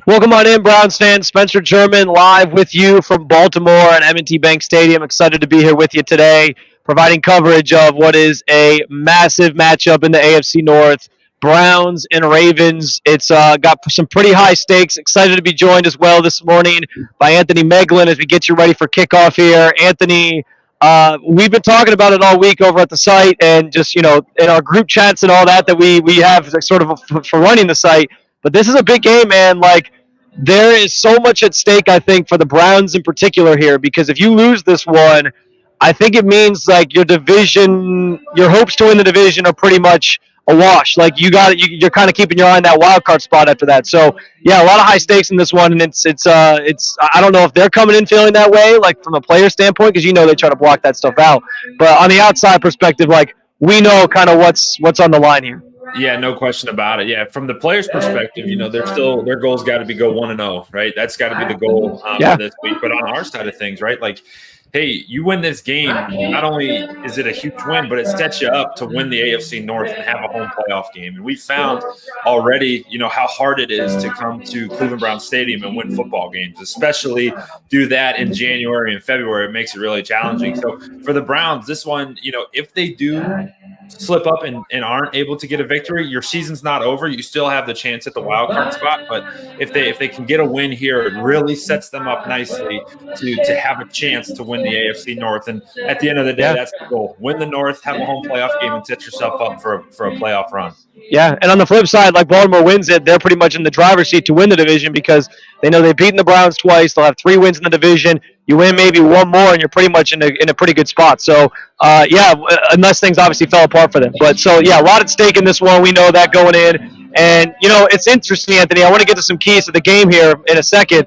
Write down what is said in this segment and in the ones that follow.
Welcome on in, Browns fans. Spencer German live with you from Baltimore and M&T Bank Stadium. Excited to be here with you today, providing coverage of what is a massive matchup in the AFC North. Browns and Ravens. It's got some pretty high stakes. Excited to be joined as well this morning by Anthony Meglin as we get you ready for kickoff here. Anthony, we've been talking about it all week over at the site and just, in our group chats and all that we have sort of for running the site. But this is a big game, man. Like, there is so much at stake, I think, for the Browns in particular here, because if you lose this one, I think it means like your hopes to win the division are pretty much a wash. Like you're kind of keeping your eye on that wild card spot after that. So yeah, a lot of high stakes in this one, and it's I don't know if they're coming in feeling that way, like from a player standpoint, because they try to block that stuff out. But on the outside perspective, like we know kind of what's on the line here. Yeah, no question about it. Yeah, from the players' perspective, their goal's got to be go 1-0, right? That's got to be the goal for this week. But on our side of things, right, like, hey, you win this game, not only is it a huge win, but it sets you up to win the AFC North and have a home playoff game. And we found already, how hard it is to come to Cleveland Browns Stadium and win football games, especially do that in January and February. It makes it really challenging. So for the Browns, this one, if they do slip up and aren't able to get a victory, your season's not over. You still have the chance at the wild card spot. But if they can get a win here, it really sets them up nicely to have a chance to win the AFC North. And at the end of the day, that's the goal. Win the North, have a home playoff game, and set yourself up for a playoff run. Yeah, and on the flip side, like Baltimore wins it, they're pretty much in the driver's seat to win the division because they know they've beaten the Browns twice. They'll have 3 wins in the division. You win maybe one more, and you're pretty much in a pretty good spot. So, unless things obviously fell apart for them. But so, yeah, a lot at stake in this one. We know that going in. And, it's interesting, Anthony. I want to get to some keys to the game here in a second.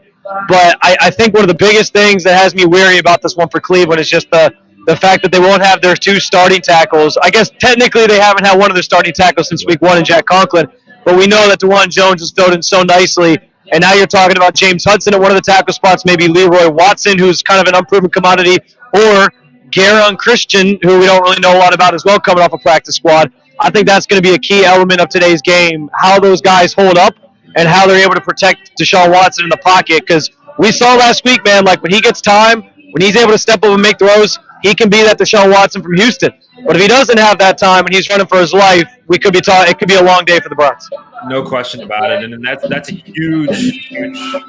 But I think one of the biggest things that has me weary about this one for Cleveland is just the fact that they won't have their 2 starting tackles. I guess technically they haven't had one of their starting tackles since week 1 in Jack Conklin. But we know that DeJuan Jones has filled in so nicely. And now you're talking about James Hudson at one of the tackle spots, maybe Leroy Watson, who's kind of an unproven commodity, or Garon Christian, who we don't really know a lot about as well, coming off a practice squad. I think that's going to be a key element of today's game, how those guys hold up and how they're able to protect Deshaun Watson in the pocket. Because we saw last week, man, like when he gets time, when he's able to step up and make throws, he can be that Deshaun Watson from Houston. But if he doesn't have that time and he's running for his life, it could be a long day for the Browns. No question about it. And that's a huge,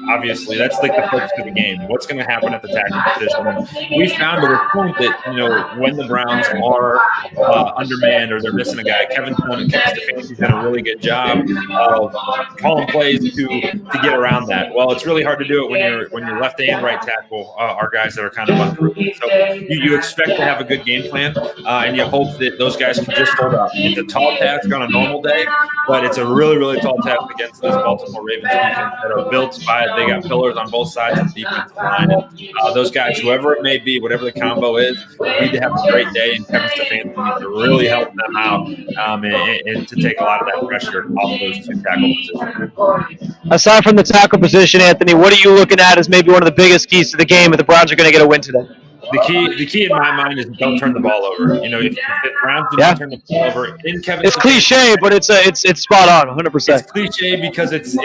obviously, that's like the focus of the game. What's going to happen at the tackle position? And we found to the point that, when the Browns are undermanned or they're missing a guy, Kevin Stefanski's done a really good job of calling plays to get around that. Well, it's really hard to do it when your left and right tackle are guys that are kind of unproven. So you expect to have a good game plan, and you hope that those guys can just hold up. It's a tall task on a normal day, but it's a really tall task against this Baltimore Ravens defense that are built by it. They got pillars on both sides of the defensive line. And those guys, whoever it may be, whatever the combo is, need to have a great day. And Kevin Stefanski needs to really help them out and to take a lot of that pressure off of those 2 tackle positions. Aside from the tackle position, Anthony, what are you looking at as maybe one of the biggest keys to the game if the Browns are going to get a win today? The key in my mind is don't turn the ball over. If the Browns don't turn the ball over in Kevin, it's cliche, but it's spot on, 100%. It's cliche because it's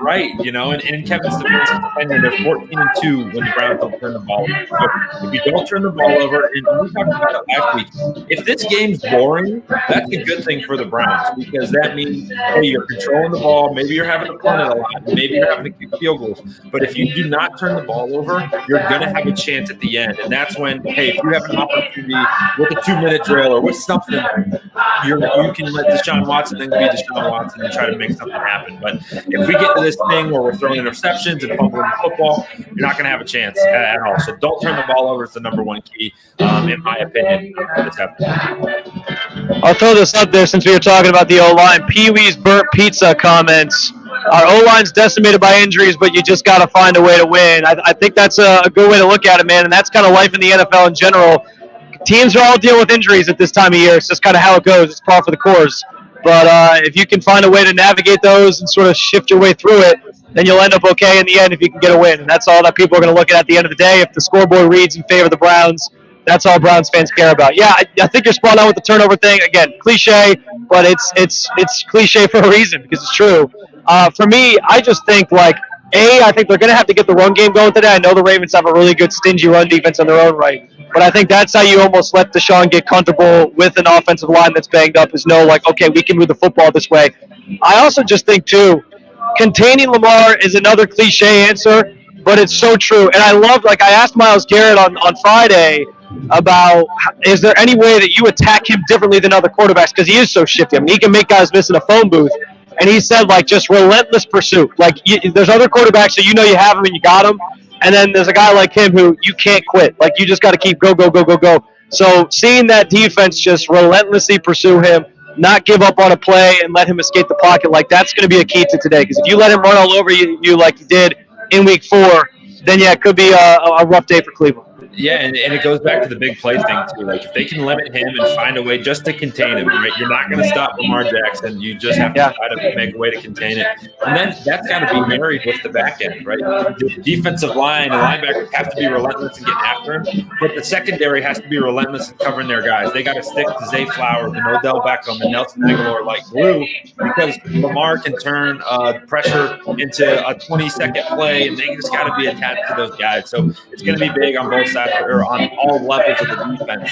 right, And in Kevin Stefanski's tenure, they're 14-2 when the Browns don't turn the ball over. So if you don't turn the ball over, and we talked about it last week, if this game's boring, that's a good thing for the Browns because that means hey, you're controlling the ball. Maybe you're having to punt it a lot. Maybe you're having to kick field goals. But if you do not turn the ball over, you're going to have a chance at the end. And that's when, hey, if you have an opportunity with a 2-minute drill or with something, you can let Deshaun Watson then be Deshaun Watson and try to make something happen. But if we get to this thing where we're throwing interceptions and fumbling the football, you're not going to have a chance at all. So don't turn the ball over. It's the number 1 key, in my opinion, for this happening. I'll throw this up there since we were talking about the O-line. Pee-wee's Burnt Pizza comments. Our O-line's decimated by injuries, but you just got to find a way to win. I think that's a good way to look at it, man, and that's kind of life in the NFL in general. Teams are all dealing with injuries at this time of year. It's just kind of how it goes. It's par for the course. But if you can find a way to navigate those and sort of shift your way through it, then you'll end up okay in the end if you can get a win. And that's all that people are going to look at the end of the day. If the scoreboard reads in favor of the Browns, that's all Browns fans care about. Yeah, I think you're spot on with the turnover thing. Again, cliche, but it's cliche for a reason because it's true. For me, I just think, like, I think they're going to have to get the run game going today. I know the Ravens have a really good, stingy run defense on their own right, but I think that's how you almost let Deshaun get comfortable with an offensive line that's banged up is know, like, okay, we can move the football this way. I also just think, too, containing Lamar is another cliche answer, but it's so true. And I love, like, I asked Myles Garrett on Friday about is there any way that you attack him differently than other quarterbacks because he is so shifty. I mean, he can make guys miss in a phone booth. And he said, like, just relentless pursuit. Like, there's other quarterbacks that you know you have him and you got him. And then there's a guy like him who you can't quit. Like, you just got to keep go, go, go, go, go. So seeing that defense just relentlessly pursue him, not give up on a play and let him escape the pocket, like, that's going to be a key to today. Because if you let him run all over you like you did in week 4, then, yeah, it could be a rough day for Cleveland. Yeah, and it goes back to the big play thing, too. Like, if they can limit him and find a way just to contain him, right? You're not going to stop Lamar Jackson. You just have to try to make a way to contain it. And then that's got to be married with the back end, right? The defensive line and linebackers have to be relentless in getting after him, but the secondary has to be relentless in covering their guys. They got to stick to Zay Flowers and Odell Beckham and Nelson Aguilar like glue because Lamar can turn pressure into a 20-second play, and they just got to be attached to those guys. So it's going to be big on both sides. Or on all levels of the defense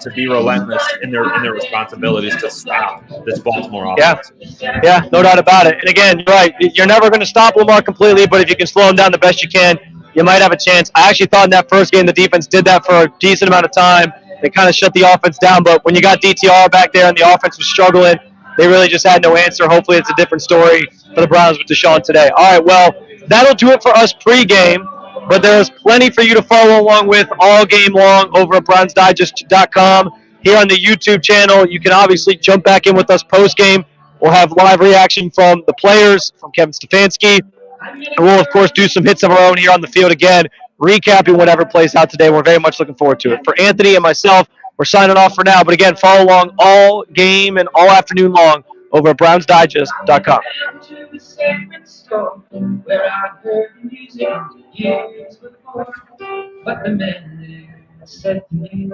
to be relentless in their responsibilities to stop this Baltimore offense. Yeah, no doubt about it. And again, you're right. You're never going to stop Lamar completely, but if you can slow him down the best you can, you might have a chance. I actually thought in that first game the defense did that for a decent amount of time. They kind of shut the offense down, but when you got DTR back there and the offense was struggling, they really just had no answer. Hopefully it's a different story for the Browns with Deshaun today. All right, well, that'll do it for us pregame. But there's plenty for you to follow along with all game long over at brownsdigest.com. Here on the YouTube channel, you can obviously jump back in with us post-game. We'll have live reaction from the players, from Kevin Stefanski. And we'll, of course, do some hits of our own here on the field again, recapping whatever plays out today. We're very much looking forward to it. For Anthony and myself, we're signing off for now. But again, follow along all game and all afternoon long over at brownsdigest.com. Where I heard music years before, but the man there said to me,